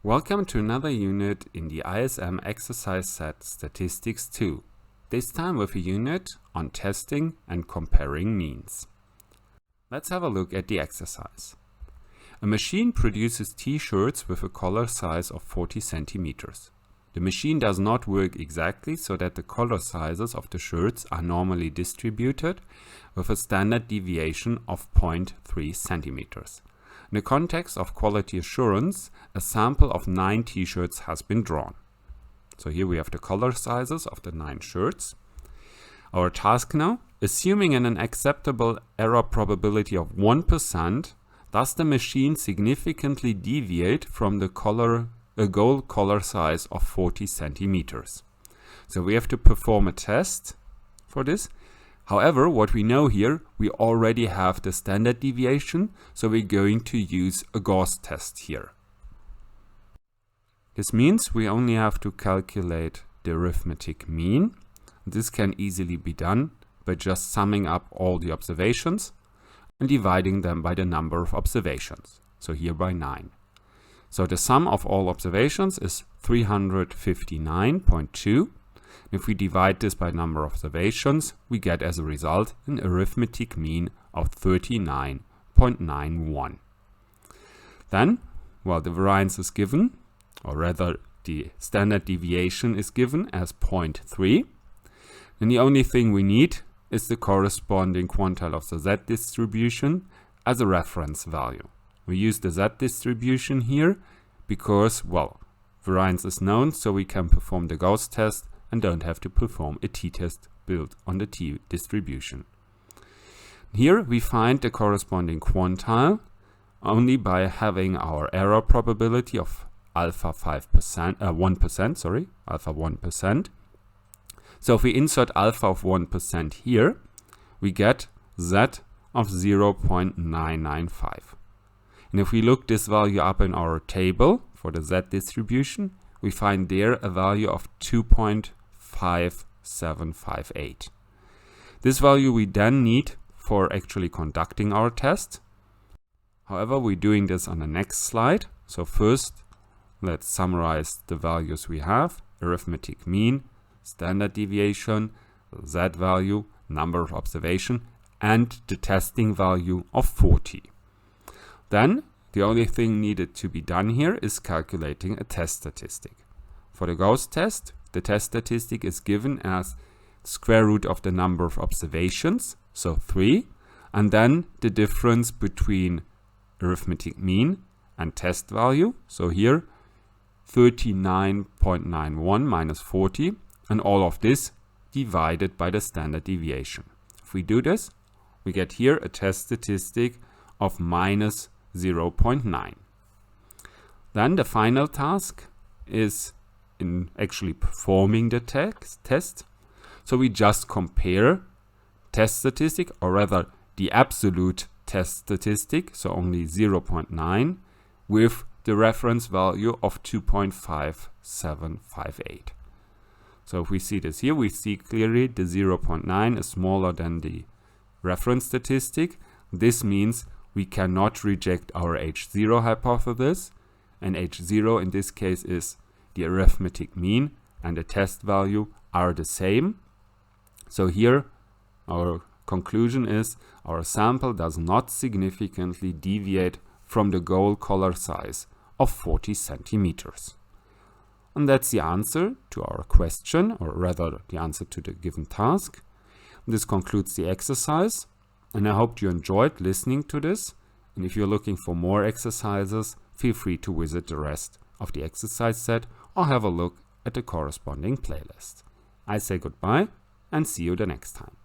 Welcome to another unit in the ISM Exercise Set Statistics 2, this time with a unit on testing and comparing means. Let's have a look at the exercise. A machine produces t-shirts with a collar size of 40 centimeters. The machine does not work exactly so that the collar sizes of the shirts are normally distributed with a standard deviation of 0.3 centimeters. In the context of quality assurance, a sample of 9 t-shirts has been drawn. So here we have the color sizes of the 9 shirts. Our task now, assuming an acceptable error probability of 1%, does the machine significantly deviate from the goal collar size of 40 centimeters? So we have to perform a test for this. However, what we know here, we already have the standard deviation, so we're going to use a Gauss test here. This means we only have to calculate the arithmetic mean. This can easily be done by just summing up all the observations and dividing them by the number of observations. So here by 9. So the sum of all observations is 359.2. If we divide this by number of observations, we get as a result an arithmetic mean of 39.91. Then, while the variance is given, or rather the standard deviation is given as 0.3, then the only thing we need is the corresponding quantile of the Z distribution as a reference value. We use the Z distribution here because, well, variance is known, so we can perform the Gauss test and don't have to perform a t-test built on the t distribution. Here we find the corresponding quantile only by having our error probability of alpha 1%. So if we insert alpha of 1% here, we get Z of 0.995. And if we look this value up in our table for the Z distribution, we find there a value of 2.5758. This value we then need for actually conducting our test. However, we're doing this on the next slide. So first, let's summarize the values we have: arithmetic mean, standard deviation, Z value, number of observation, and the testing value of 40. Then, the only thing needed to be done here is calculating a test statistic. For the Gauss test, the test statistic is given as square root of the number of observations, so 3, and then the difference between arithmetic mean and test value, so here 39.91 minus 40, and all of this divided by the standard deviation. If we do this, we get here a test statistic of minus 0.9. Then the final task is in actually performing the test. So we just compare test statistic, or rather the absolute test statistic, so only 0.9, with the reference value of 2.5758. So if we see this here, we see clearly the 0.9 is smaller than the reference statistic. This means we cannot reject our H0 hypothesis, and H0 in this case is the arithmetic mean and the test value are the same. So here our conclusion is our sample does not significantly deviate from the goal collar size of 40 centimeters. And that's the answer to our question, or rather the answer to the given task. This concludes the exercise, and I hope you enjoyed listening to this. And if you're looking for more exercises, feel free to visit the rest of the exercise set or have a look at the corresponding playlist. I say goodbye and see you the next time.